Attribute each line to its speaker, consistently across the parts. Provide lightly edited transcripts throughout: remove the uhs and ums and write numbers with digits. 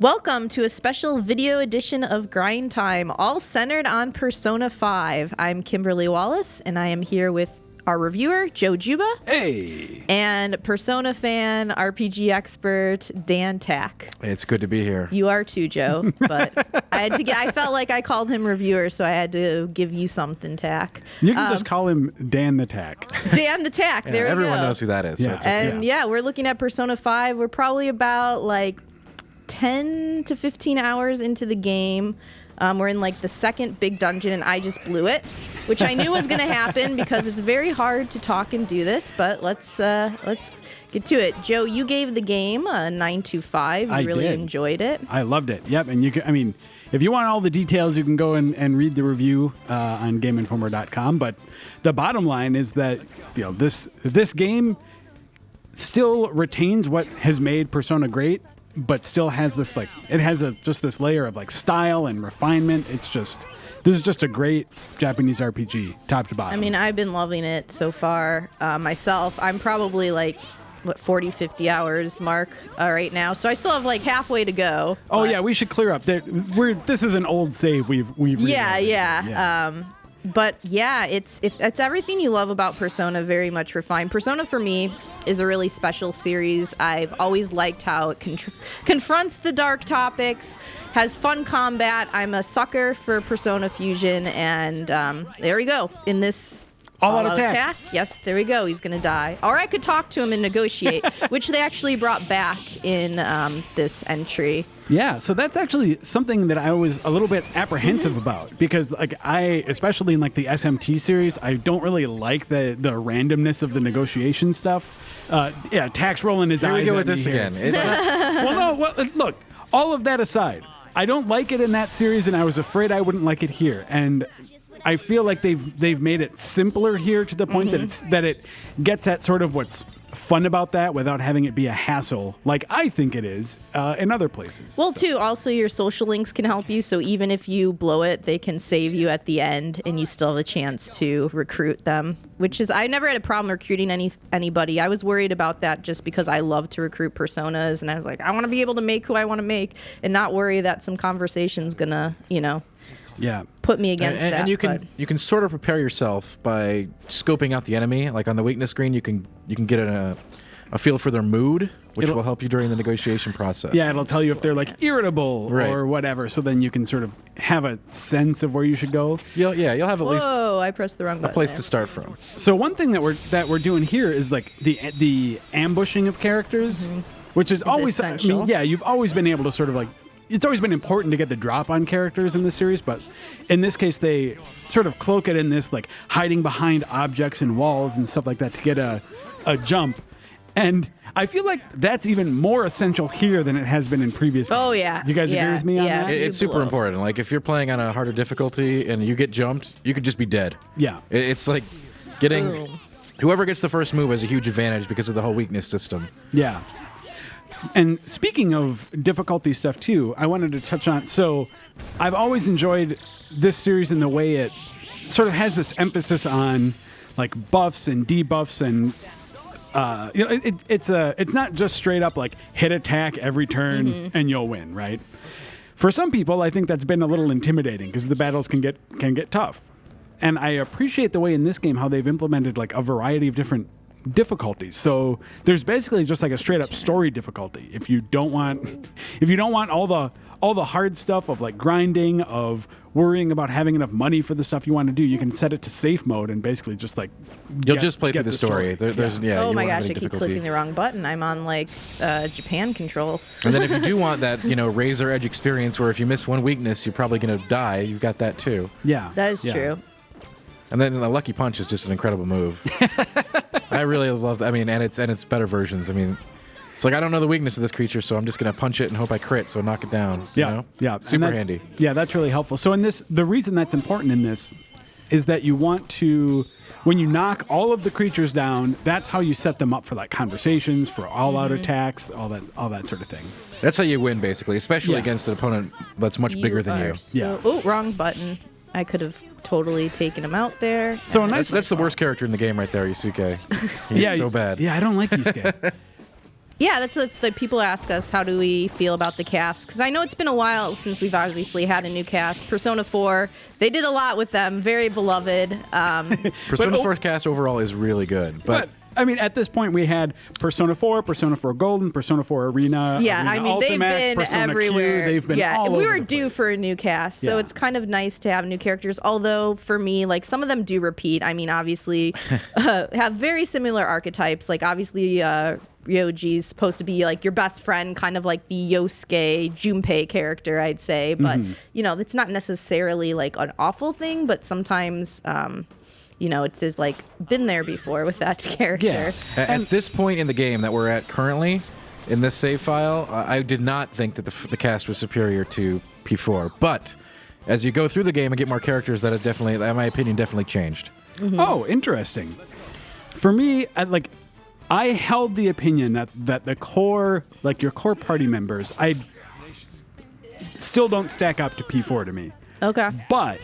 Speaker 1: Welcome to a special video edition of Grind Time, all centered on Persona 5. I'm Kimberley Wallace, and I am here with our reviewer, Joe Juba.
Speaker 2: Hey!
Speaker 1: And Persona fan, RPG expert, Dan Tack.
Speaker 2: It's good to be here.
Speaker 1: You are too, Joe, but I felt like I called him reviewer, so I had to give you something, Tack.
Speaker 3: You can just call him Dan the Tack.
Speaker 1: Dan the Tack, there we go.
Speaker 2: Everyone knows who that is.
Speaker 3: Yeah.
Speaker 2: So it's okay.
Speaker 1: And yeah, we're looking at Persona 5. We're probably about like 10 to 15 hours into the game. We're in like the second big dungeon, and I just blew it, which I knew was going to happen because it's very hard to talk and do this. But let's get to it. Joe, you gave the game a 9.25. You really enjoyed it.
Speaker 3: I loved it. Yep, and you can. I mean, if you want all the details, you can go and read the review on GameInformer.com. But the bottom line is that this game still retains what has made Persona great, but still has this just this layer of like style and refinement. This is just a great Japanese RPG, top to bottom.
Speaker 1: I mean, I've been loving it so far myself. I'm probably like 40, 50 hours mark right now, so I still have like halfway to go.
Speaker 3: Oh yeah, we should clear up that this is an old save we've
Speaker 1: yeah. But yeah, it's everything you love about Persona, very much refined. Persona for me is a really special series. I've always liked how it confronts the dark topics, has fun combat. I'm a sucker for Persona Fusion, and there we go. In this
Speaker 3: All-out attack.
Speaker 1: Yes, there we go. He's going to die. Or I could talk to him and negotiate, which they actually brought back in this entry.
Speaker 3: Yeah, so that's actually something that I was a little bit apprehensive about, because like especially in like the SMT series, I don't really like the randomness of the negotiation stuff. Tack's rolling his eyes.
Speaker 2: Here we go
Speaker 3: at
Speaker 2: with
Speaker 3: me
Speaker 2: this
Speaker 3: here.
Speaker 2: again.
Speaker 3: Look, all of that aside, I don't like it in that series, and I was afraid I wouldn't like it here. And I feel like they've made it simpler here to the point that it gets at sort of what's fun about that without having it be a hassle like I think it is in other places.
Speaker 1: Well, too, also your social links can help you, so even if you blow it, they can save you at the end, and you still have a chance to recruit them, which is, I never had a problem recruiting anybody. I was worried about that just because I love to recruit personas, and I was like, I want to be able to make who I want to make and not worry that some conversation's gonna, put me against that.
Speaker 2: And you can sort of prepare yourself by scoping out the enemy. Like on the weakness screen, you can get a feel for their mood, which will help you during the negotiation process.
Speaker 3: Yeah, it'll tell you if they're like irritable
Speaker 2: Right.
Speaker 3: or whatever, so then you can sort of have a sense of where you should go.
Speaker 2: You'll have at least
Speaker 1: I pressed the wrong button.
Speaker 2: a place
Speaker 1: there.
Speaker 2: to start from.
Speaker 3: So one thing that we're doing here is like the ambushing of characters, which is always
Speaker 1: essential.
Speaker 3: I mean, yeah, you've always been able to sort of like, it's always been important to get the drop on characters in this series, but in this case they sort of cloak it in this like hiding behind objects and walls and stuff like that to get a jump. And I feel like that's even more essential here than it has been in previous games.
Speaker 1: Oh, yeah.
Speaker 3: You guys agree with me on
Speaker 1: Yeah.
Speaker 3: that?
Speaker 2: It's super important. Like if you're playing on a harder difficulty and you get jumped, you could just be dead.
Speaker 3: Yeah.
Speaker 2: It's like getting whoever gets the first move has a huge advantage because of the whole weakness system.
Speaker 3: Yeah. And speaking of difficulty stuff too, I wanted to touch on, so I've always enjoyed this series in the way it sort of has this emphasis on like buffs and debuffs, and it's not just straight up like hit attack every turn and you'll win, right? For some people, I think that's been a little intimidating because the battles can get tough. And I appreciate the way in this game how they've implemented like a variety of different difficulties. So there's basically just like a straight up story difficulty. If you don't want all the hard stuff of like grinding, of worrying about having enough money for the stuff you want to do, you can set it to safe mode and basically just like
Speaker 2: You'll just play through the story.
Speaker 1: Oh my gosh, I keep clicking the wrong button. I'm on like Japan controls.
Speaker 2: And then if you do want that, razor edge experience where if you miss one weakness, you're probably going to die, you've got that too.
Speaker 3: Yeah.
Speaker 1: That is true.
Speaker 2: And then the Lucky Punch is just an incredible move. I really love that. I mean, and it's better versions. I mean, it's like I don't know the weakness of this creature, so I'm just going to punch it and hope I crit, so knock it down.
Speaker 3: Yeah.
Speaker 2: Super handy.
Speaker 3: Yeah, that's really helpful. So in this, the reason that's important in this is that you want to, when you knock all of the creatures down, that's how you set them up for like conversations, for all-out attacks, all that sort of thing.
Speaker 2: That's how you win, basically, especially against an opponent that's much bigger than you.
Speaker 3: Yeah.
Speaker 1: Oh, wrong button. I could have totally taken him out there.
Speaker 3: So
Speaker 2: that's the worst character in the game right there, Yusuke. He's so bad.
Speaker 3: Yeah, I don't like Yusuke.
Speaker 1: Yeah, that's the people ask us, how do we feel about the cast? Because I know it's been a while since we've obviously had a new cast. Persona 4, they did a lot with them. Very beloved.
Speaker 2: Persona 4 cast overall is really good. But
Speaker 3: I mean, at this point, we had Persona 4, Persona 4 Golden, Persona 4 Arena.
Speaker 1: Yeah,
Speaker 3: Arena
Speaker 1: I mean, they've
Speaker 3: Ultimax,
Speaker 1: been
Speaker 3: Persona
Speaker 1: everywhere.
Speaker 3: Q, they've been all
Speaker 1: we
Speaker 3: over
Speaker 1: were
Speaker 3: the
Speaker 1: due
Speaker 3: place.
Speaker 1: for a new cast, so
Speaker 3: Yeah.
Speaker 1: it's kind of nice to have new characters. Although, for me, like, some of them do repeat. I mean, obviously, have very similar archetypes. Like, obviously, Ryoji's supposed to be, like, your best friend, kind of like the Yosuke Junpei character, I'd say. But, it's not necessarily, like, an awful thing, but sometimes... it's just like been there before with that character.
Speaker 3: Yeah.
Speaker 2: At this point in the game that we're at currently, in this save file, I did not think that the cast was superior to P4. But as you go through the game and get more characters, that has definitely, in my opinion, definitely changed.
Speaker 1: Mm-hmm.
Speaker 3: Oh, interesting. For me, I held the opinion that the core, like your core party members, I still don't stack up to P4 to me.
Speaker 1: Okay.
Speaker 3: But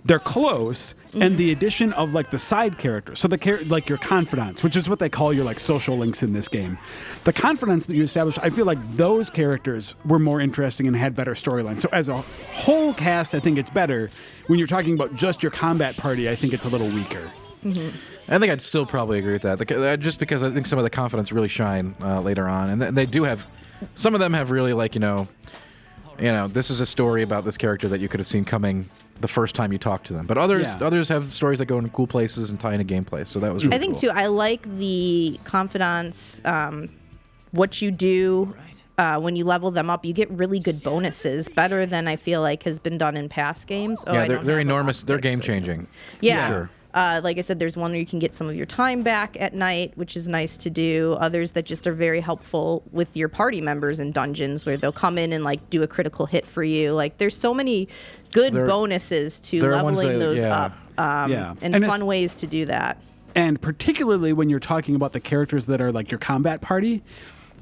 Speaker 3: they're close, and the addition of like the side characters, so like your confidants, which is what they call your like social links in this game, the confidants that you establish, I feel like those characters were more interesting and had better storylines. So as a whole cast, I think it's better. When you're talking about just your combat party, I think it's a little weaker.
Speaker 1: Mm-hmm.
Speaker 2: I think I'd still probably agree with that, just because I think some of the confidants really shine later on, and they do have. Some of them have really like this is a story about this character that you could have seen coming the first time you talk to them. But others have stories that go into cool places and tie into gameplay. So that was really
Speaker 1: I think,
Speaker 2: cool.
Speaker 1: too, I like the confidants, what you do when you level them up. You get really good bonuses, better than I feel like has been done in past games.
Speaker 2: Yeah, they're enormous. They're game-changing.
Speaker 1: Yeah.
Speaker 2: Sure.
Speaker 1: Like I said, there's one where you can get some of your time back at night, which is nice to do. Others that just are very helpful with your party members in dungeons, where they'll come in and like do a critical hit for you. Like, there's so many good bonuses to leveling those up, and fun ways to do that.
Speaker 3: And particularly when you're talking about the characters that are like your combat party,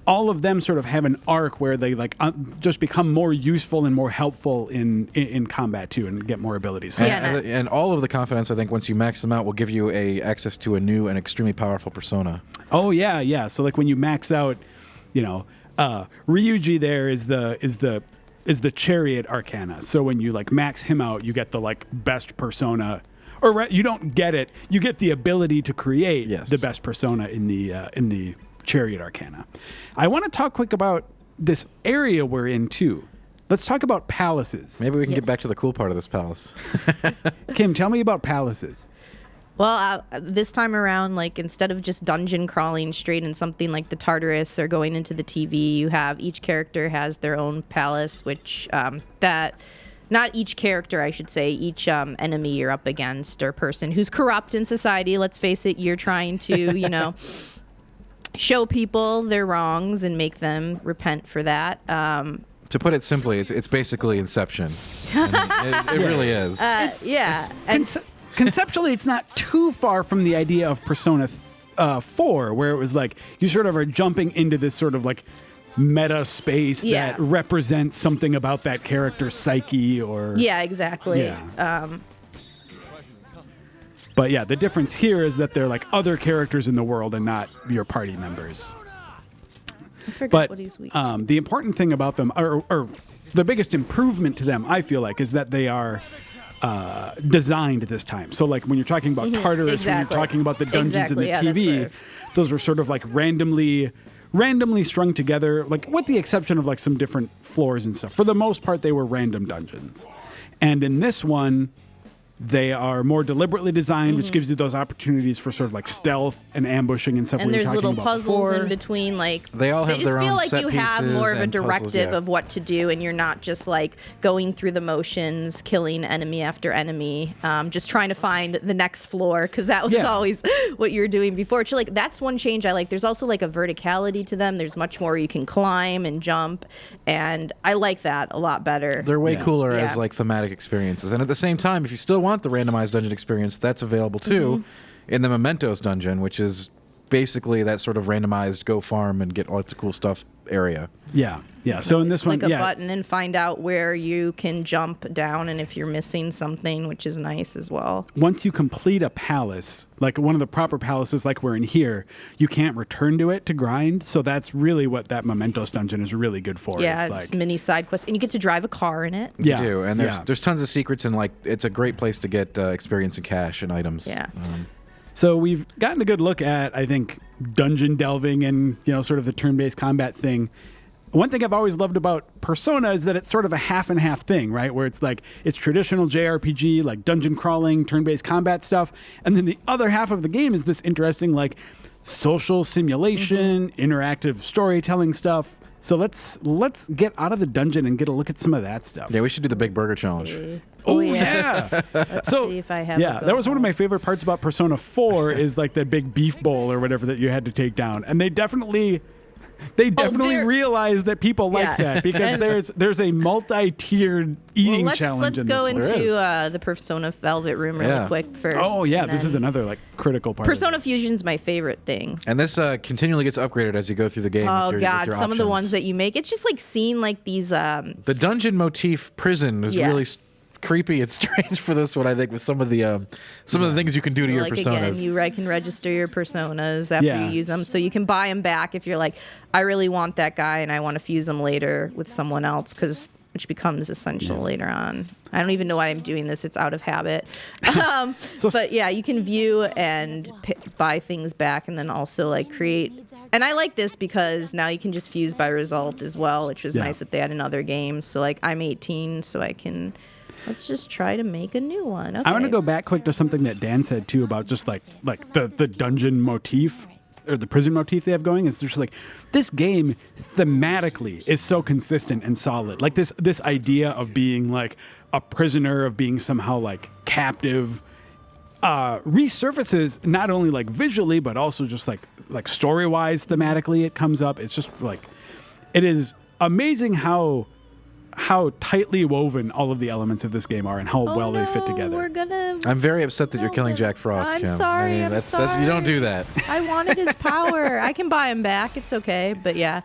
Speaker 3: all of them sort of have an arc where they like just become more useful and more helpful in combat too, and get more abilities. So
Speaker 2: And all of the confidants, I think, once you max them out, will give you access to a new and extremely powerful persona.
Speaker 3: Oh yeah. So like when you max out, Ryuji there is the chariot arcana. So when you like max him out, you get the like best persona. Or you don't get it. You get the ability to create the best persona in the Chariot Arcana. I want to talk quick about this area we're in too. Let's talk about palaces.
Speaker 2: Maybe we can get back to the cool part of this palace.
Speaker 3: Kim, tell me about palaces.
Speaker 1: Well, this time around, like, instead of just dungeon crawling straight in something like the Tartarus or going into the TV, you have each character has their own palace, which not each character, I should say, each enemy you're up against or person who's corrupt in society. Let's face it, you're trying to, show people their wrongs and make them repent for that.
Speaker 2: To put it simply, it's basically Inception. It really is.
Speaker 1: Yeah.
Speaker 3: Conceptually, it's not too far from the idea of Persona 4, where it was like you sort of are jumping into this sort of like meta space that represents something about that character's psyche or...
Speaker 1: Yeah, exactly.
Speaker 3: Yeah. But yeah, the difference here is that they're like other characters in the world and not your party members.
Speaker 1: I forget what he's weak to.
Speaker 3: The important thing about them, or the biggest improvement to them, I feel like, is that they are designed this time. So like when you're talking about Tartarus, when you're talking about the dungeons in the TV, those were sort of like randomly strung together, like with the exception of like some different floors and stuff. For the most part, they were random dungeons. And in this one, they are more deliberately designed, which gives you those opportunities for sort of like stealth and ambushing and stuff.
Speaker 1: And
Speaker 3: we were
Speaker 1: there's
Speaker 3: talking
Speaker 1: little
Speaker 3: about
Speaker 1: puzzles
Speaker 3: before.
Speaker 1: in between, like
Speaker 2: they all have
Speaker 1: just
Speaker 2: their
Speaker 1: feel
Speaker 2: own
Speaker 1: like
Speaker 2: set
Speaker 1: you have
Speaker 2: pieces
Speaker 1: more of a
Speaker 2: and
Speaker 1: directive
Speaker 2: puzzles,
Speaker 1: of what to do, and you're not just like going through the motions, killing enemy after enemy, just trying to find the next floor, because that was always what you were doing before. So like that's one change I like. There's also like a verticality to them. There's much more you can climb and jump, and I like that a lot better.
Speaker 2: They're way cooler as like thematic experiences. And at the same time, if you still want the randomized dungeon experience, that's available too in the Mementos dungeon, which is basically that sort of randomized go farm and get lots of cool stuff area.
Speaker 3: Yeah. So in this one,
Speaker 1: click a button and find out where you can jump down and if you're missing something, which is nice as well.
Speaker 3: Once you complete a palace, like one of the proper palaces like we're in here, you can't return to it to grind. So that's really what that Mementos dungeon is really good for.
Speaker 1: Yeah,
Speaker 3: it's
Speaker 1: it's mini side quest. And you get to drive a car in it.
Speaker 3: Yeah.
Speaker 2: You do, and there's tons of secrets, and like it's a great place to get experience and cash and items.
Speaker 1: Yeah.
Speaker 3: So we've gotten a good look at, I think, dungeon delving and, sort of the turn-based combat thing. One thing I've always loved about Persona is that it's sort of a half and half thing, right? Where it's like, it's traditional JRPG, like dungeon crawling, turn-based combat stuff. And then the other half of the game is this interesting, like, social simulation, interactive storytelling stuff. So let's get out of the dungeon and get a look at some of that stuff.
Speaker 2: Yeah, we should do the Big Burger Challenge.
Speaker 3: Oh, yeah.
Speaker 1: Let's see if I have
Speaker 3: that was one of my favorite parts about Persona 4 is like that big beef bowl or whatever that you had to take down. And they definitely realize that people like that because there's a multi-tiered eating challenge.
Speaker 1: Let's go into the Persona Velvet Room really quick first.
Speaker 3: Oh yeah, this is another like critical part.
Speaker 1: Persona Fusion's my favorite thing.
Speaker 2: And this continually gets upgraded as you go through the game.
Speaker 1: Oh
Speaker 2: with
Speaker 1: god,
Speaker 2: your
Speaker 1: some of the ones that you make, it's just like seeing like these.
Speaker 2: The dungeon motif prison is really creepy and strange for this one, I think, with some of the things you can do to your personas.
Speaker 1: Again, you can register your personas after you use them, so you can buy them back if you're like, I really want that guy and I want to fuse them later with someone else, which becomes essential later on. I don't even know why I'm doing this; it's out of habit. But yeah, you can view and buy things back, and then also like create. And I like this because now you can just fuse by result as well, which was nice that they had in other games. So like, I'm 18, so I can. Let's just try to make a new one. Okay.
Speaker 3: I want to go back quick to something that Dan said too about just like the dungeon motif or the prison motif they have going. Is just like this game thematically is so consistent and solid. Like this idea of being like a prisoner, of being somehow like captive, resurfaces not only like visually but also just like story wise thematically. It comes up. It's just like it is amazing how tightly woven all of the elements of this game are and how well they fit together.
Speaker 2: I'm very upset that you're killing Jack Frost,
Speaker 1: I'm
Speaker 2: Kim.
Speaker 1: sorry.
Speaker 2: I mean,
Speaker 1: I'm sorry.
Speaker 2: You don't do that.
Speaker 1: I wanted his power. I can buy him back. It's okay. But yeah.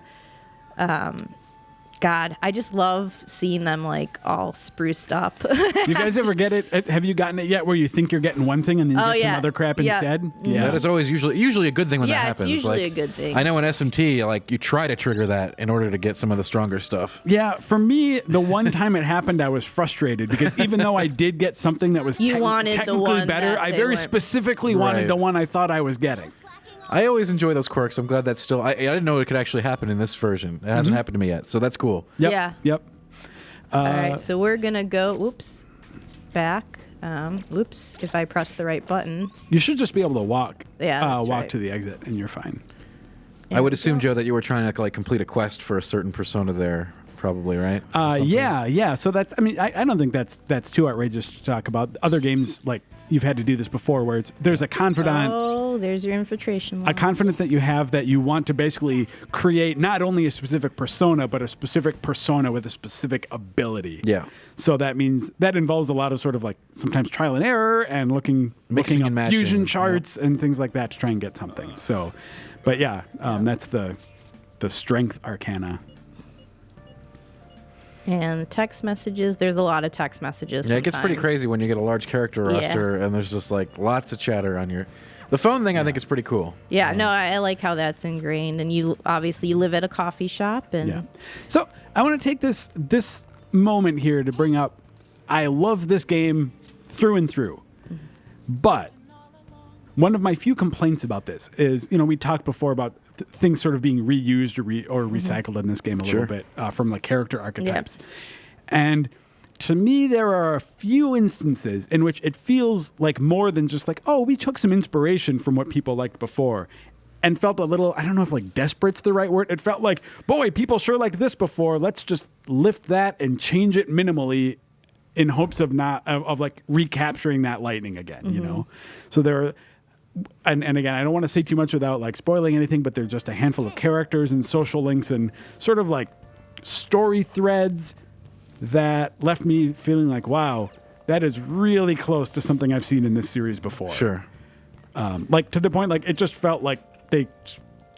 Speaker 1: God, I just love seeing them like all spruced up.
Speaker 3: You guys ever get it? Have you gotten it yet where you think you're getting one thing and then you get some other crap instead?
Speaker 2: Yeah, that is always usually a good thing when that happens.
Speaker 1: Yeah, it's usually a good thing.
Speaker 2: I know in SMT, like you try to trigger that in order to get some of the stronger stuff.
Speaker 3: Yeah, for me, the one time it happened, I was frustrated because even though I did get something that was technically better, I very specifically wanted the one I thought I was getting.
Speaker 2: I always enjoy those quirks. I'm glad that's still. I didn't know it could actually happen in this version. It hasn't happened to me yet, so that's cool.
Speaker 3: Yep.
Speaker 1: All right, so we're gonna go. Back. If I press the right button.
Speaker 3: You should just be able to walk.
Speaker 1: Yeah,
Speaker 3: walk to the exit, and you're fine.
Speaker 2: I would assume, Joe, that you were trying to like complete a quest for a certain persona there. Probably, right?
Speaker 3: Yeah. So that's. I mean, I don't think that's too outrageous to talk about. Other games like you've had to do this before, where there's a confidant.
Speaker 1: Oh, there's your infiltration line.
Speaker 3: A confidant that you have that you want to basically create not only a specific persona, but a specific persona with a specific ability.
Speaker 2: Yeah.
Speaker 3: So that means that involves a lot of sort of like sometimes trial and error and looking up fusion charts and things like that to try and get something. So, but that's the strength arcana.
Speaker 1: And text messages, there's a lot of text messages.
Speaker 2: Yeah, it gets pretty crazy when you get a large character roster and there's just like lots of chatter on your. The phone thing I think is pretty cool.
Speaker 1: Yeah, no, I like how that's ingrained. And you live at a coffee shop. And
Speaker 3: So I want to take this moment here to bring up, I love this game through and through. But one of my few complaints about this is, we talked before about things sort of being reused or recycled in this game a little bit from the character archetypes. And to me, there are a few instances in which it feels like more than just like, oh, we took some inspiration from what people liked before and felt a little, I don't know if like desperate's the right word. It felt like, boy, people sure liked this before. Let's just lift that and change it minimally in hopes of like recapturing that lightning again, So there are, and again, I don't want to say too much without like spoiling anything, but they're just a handful of characters and social links and sort of like story threads that left me feeling like, wow, that is really close to something I've seen in this series before.
Speaker 2: Sure.
Speaker 3: Like to the point, like it just felt like they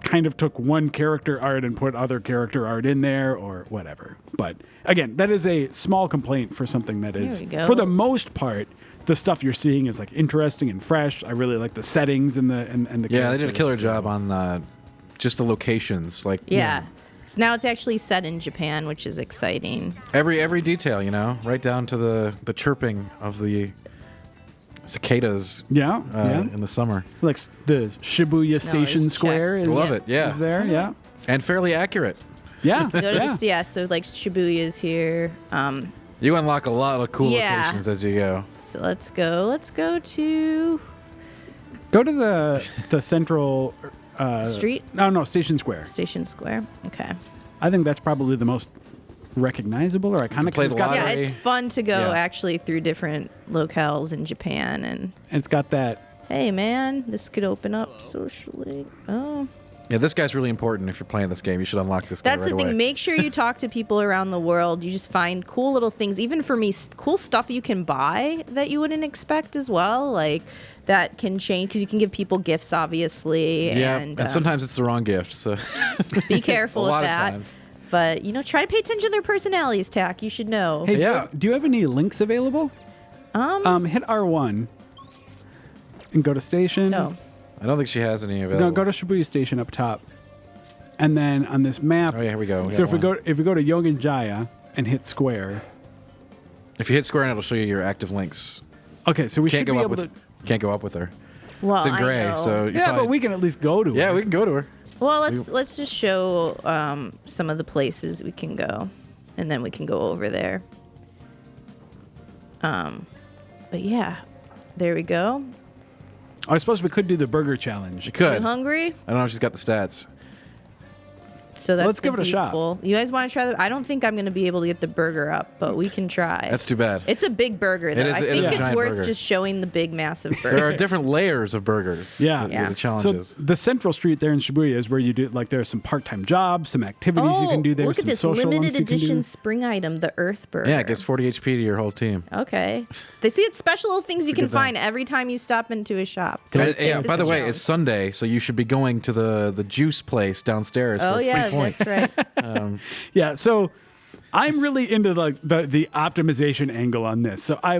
Speaker 3: kind of took one character art and put other character art in there or whatever. But again, that is a small complaint for something that is,
Speaker 1: we go.
Speaker 3: for the most part, the stuff you're seeing is like interesting and fresh. I really like the settings and the
Speaker 2: Yeah, they did a
Speaker 3: characters,
Speaker 2: killer
Speaker 3: so-
Speaker 2: job on just the locations. Like
Speaker 1: Yeah. So now it's actually set in Japan, which is exciting.
Speaker 2: every detail, right down to the chirping of the cicadas.
Speaker 3: Yeah, yeah.
Speaker 2: In the summer,
Speaker 3: Like the Shibuya Station
Speaker 1: it's
Speaker 3: Square is,
Speaker 2: Love it, yeah.
Speaker 3: is there. Yeah,
Speaker 2: and fairly accurate.
Speaker 3: yeah,
Speaker 1: Go to
Speaker 3: yeah.
Speaker 1: yeah, so like Shibuya's here.
Speaker 2: You unlock a lot of cool
Speaker 1: Yeah.
Speaker 2: locations as you go.
Speaker 1: So let's go to
Speaker 3: Go to the central
Speaker 1: Street?
Speaker 3: No, Station Square.
Speaker 1: Station Square. Okay.
Speaker 3: I think that's probably the most recognizable or iconic. 'cause
Speaker 2: play
Speaker 3: It's
Speaker 2: the
Speaker 3: got,
Speaker 2: lottery.
Speaker 1: Yeah, it's fun to go
Speaker 2: Yeah.
Speaker 1: actually through different locales in Japan and
Speaker 3: it's got that.
Speaker 1: hey man, this could open up socially. Oh.
Speaker 2: Yeah, this guy's really important. If you're playing this game, you should unlock this guy
Speaker 1: That's
Speaker 2: right
Speaker 1: the thing.
Speaker 2: away.
Speaker 1: Make sure you talk to people around the world. You just find cool little things. Even for me, cool stuff you can buy that you wouldn't expect as well. Like that can change because you can give people gifts, obviously.
Speaker 2: Yeah,
Speaker 1: and
Speaker 2: sometimes it's the wrong gift. So
Speaker 1: be careful
Speaker 2: a
Speaker 1: with
Speaker 2: lot of
Speaker 1: that.
Speaker 2: times.
Speaker 1: But try to pay attention to their personalities. Tack, you should know.
Speaker 3: Hey,
Speaker 2: Yeah.
Speaker 3: do you have any links available? Hit R1 and go to station.
Speaker 1: No.
Speaker 2: I don't think she has any available.
Speaker 3: No, go to Shibuya Station up top, and then on this map.
Speaker 2: Oh yeah, here we go.
Speaker 3: So if we go to Yogen Jaya and hit square.
Speaker 2: if you hit square, it'll show you your active links.
Speaker 3: Okay, so we
Speaker 2: Can't
Speaker 3: should
Speaker 2: go
Speaker 3: be
Speaker 2: up
Speaker 3: able
Speaker 2: with.
Speaker 3: to.
Speaker 2: Can't go up with her.
Speaker 1: Well,
Speaker 2: It's in
Speaker 1: I
Speaker 2: gray,
Speaker 1: know.
Speaker 2: so you
Speaker 3: Yeah,
Speaker 2: probably,
Speaker 3: but we can at least go to
Speaker 2: Yeah,
Speaker 3: it.
Speaker 2: we can go to her.
Speaker 1: Well, let's just show some of the places we can go, and then we can go over there. But yeah, there we go.
Speaker 3: I suppose we could do the burger challenge.
Speaker 2: You
Speaker 1: You
Speaker 2: could. I
Speaker 1: hungry?
Speaker 2: don't know if she's got the stats.
Speaker 1: So that's
Speaker 3: Let's
Speaker 1: the
Speaker 3: give it a
Speaker 1: beef
Speaker 3: shot.
Speaker 1: bowl. You guys want to try I don't think I'm going to be able to get the burger up, but we can try.
Speaker 2: That's too bad.
Speaker 1: It's a big burger, though.
Speaker 2: is-
Speaker 1: I
Speaker 2: it
Speaker 1: think
Speaker 2: is a
Speaker 1: it's
Speaker 2: giant
Speaker 1: worth
Speaker 2: burger.
Speaker 1: just showing the big, massive burger.
Speaker 2: There are different layers of burgers.
Speaker 3: Yeah.
Speaker 2: with
Speaker 1: Yeah.
Speaker 2: the
Speaker 3: So
Speaker 2: challenges.
Speaker 3: the central street there in Shibuya is where you do there's some part-time jobs, some activities you can do there,
Speaker 1: look at
Speaker 3: some
Speaker 1: this
Speaker 3: social
Speaker 1: limited
Speaker 3: ones you can
Speaker 1: edition
Speaker 3: do.
Speaker 1: spring item, the Earth Burger.
Speaker 2: Yeah, it gives 40 HP to your whole team.
Speaker 1: Okay. They see it's special little things you
Speaker 2: a
Speaker 1: can
Speaker 2: good thing.
Speaker 1: find every time you stop into a shop. So
Speaker 2: And
Speaker 1: let's take
Speaker 2: yeah,
Speaker 1: this
Speaker 2: by the way,
Speaker 1: challenge.
Speaker 2: it's Sunday, so you should be going to the juice place downstairs.
Speaker 1: Oh
Speaker 2: for a
Speaker 1: yeah,
Speaker 2: free point.
Speaker 1: that's right.
Speaker 3: Yeah, so I'm really into the optimization angle on this. So I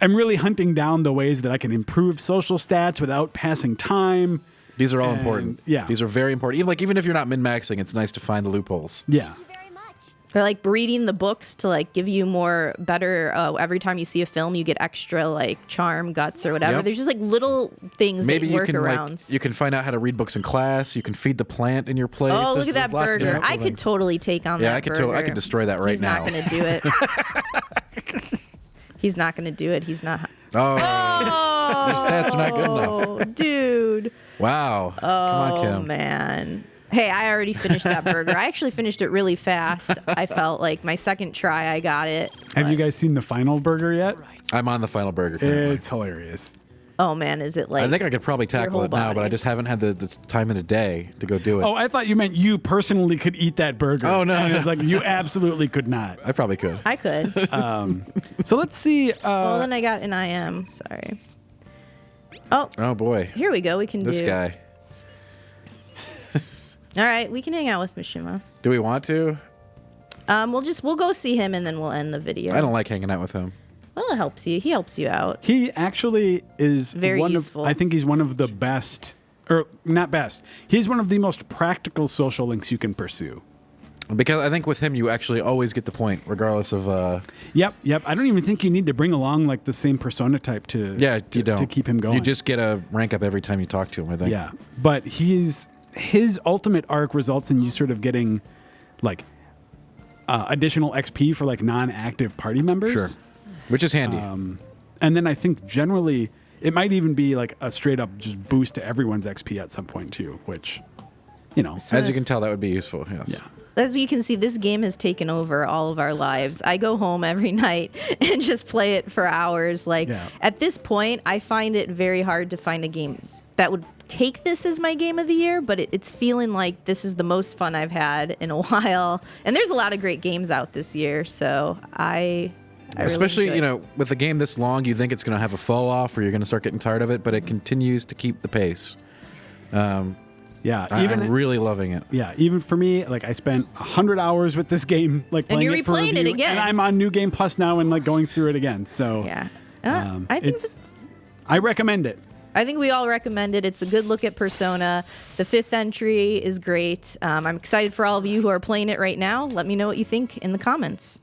Speaker 3: I'm really hunting down the ways that I can improve social stats without passing time.
Speaker 2: These are all
Speaker 3: And,
Speaker 2: important.
Speaker 3: yeah.
Speaker 2: These are very important. Even if you're not min-maxing, it's nice to find the loopholes.
Speaker 3: Yeah.
Speaker 1: They're like breeding the books to give you more better. Every time you see a film, you get extra charm, guts, or whatever.
Speaker 2: Yep.
Speaker 1: There's just little things
Speaker 2: Maybe
Speaker 1: that
Speaker 2: you
Speaker 1: work
Speaker 2: can
Speaker 1: around.
Speaker 2: you can find out how to read books in class. You can feed the plant in your place.
Speaker 1: Oh,
Speaker 2: There's-
Speaker 1: look at that
Speaker 2: there's lots of
Speaker 1: burger!
Speaker 2: different
Speaker 1: I could
Speaker 2: things.
Speaker 1: totally take on
Speaker 2: Yeah,
Speaker 1: that
Speaker 2: I could
Speaker 1: burger.
Speaker 2: I could destroy that right
Speaker 1: He's
Speaker 2: now.
Speaker 1: not going to do it. He's not going to do it. He's not.
Speaker 2: Oh,
Speaker 1: Oh,
Speaker 2: your stats are not good enough.
Speaker 1: Oh, dude.
Speaker 2: Wow. Come on,
Speaker 1: Oh
Speaker 2: Kim.
Speaker 1: man. Hey, I already finished that burger. I actually finished it really fast. I felt like my second try, I got it.
Speaker 3: Have you guys seen the final burger yet?
Speaker 2: I'm on the final burger. currently.
Speaker 3: It's hilarious.
Speaker 1: Oh man, is it like?
Speaker 2: I think I could probably tackle
Speaker 1: whole
Speaker 2: it now, but I
Speaker 1: body.
Speaker 2: just haven't had the time in the day to go do it.
Speaker 3: Oh, I thought you meant you personally could eat that burger.
Speaker 2: Oh, no,
Speaker 3: And
Speaker 2: no.
Speaker 3: it's like you absolutely could not.
Speaker 2: I probably could.
Speaker 1: I could.
Speaker 3: So let's see.
Speaker 1: Well, then I got an IM. Sorry. Oh,
Speaker 2: Oh boy,
Speaker 1: here we go. We can
Speaker 2: this
Speaker 1: do.
Speaker 2: guy.
Speaker 1: All right, we can hang out with Mishima.
Speaker 2: Do we want to?
Speaker 1: We'll go see him and then we'll end the video.
Speaker 2: I don't like hanging out with him.
Speaker 1: Well, it helps you. He helps you out.
Speaker 3: He actually is
Speaker 1: Very
Speaker 3: one
Speaker 1: useful.
Speaker 3: of. I think he's one of the best, or not best. He's one of the most practical social links you can pursue.
Speaker 2: Because I think with him, you actually always get the point, regardless of.
Speaker 3: Yep. I don't even think you need to bring along the same persona type to.
Speaker 2: Yeah,
Speaker 3: to,
Speaker 2: you don't.
Speaker 3: to keep him going.
Speaker 2: You just get a rank up every time you talk to him. I think.
Speaker 3: Yeah, but his ultimate arc results in you sort of getting additional XP for non-active party members.
Speaker 2: Sure. Which is handy.
Speaker 3: And then I think generally it might even be a straight up just boost to everyone's XP at some point too, which,
Speaker 2: As you can tell, that would be useful. Yes.
Speaker 3: yeah.
Speaker 1: As you can see, this game has taken over all of our lives. I go home every night and just play it for hours.
Speaker 3: Yeah.
Speaker 1: At this point, I find it very hard to find a game that would take this as my game of the year, but it's feeling like this is the most fun I've had in a while. And there's a lot of great games out this year, so I really
Speaker 2: Especially,
Speaker 1: enjoy it.
Speaker 2: with a game this long, you think it's going to have a fall off or you're going to start getting tired of it, but it continues to keep the pace.
Speaker 3: Yeah,
Speaker 2: I'm really loving it.
Speaker 3: Yeah, even for me, like I spent 100 hours with this game, like
Speaker 1: And
Speaker 3: playing
Speaker 1: you're
Speaker 3: it for
Speaker 1: replaying it
Speaker 3: review,
Speaker 1: again.
Speaker 3: and I'm on New Game Plus now and like going through it again. So
Speaker 1: Yeah. I think
Speaker 3: I recommend it.
Speaker 1: I think we all recommend it. It's a good look at Persona. The 5th entry is great. I'm excited for all of you who are playing it right now. Let me know what you think in the comments.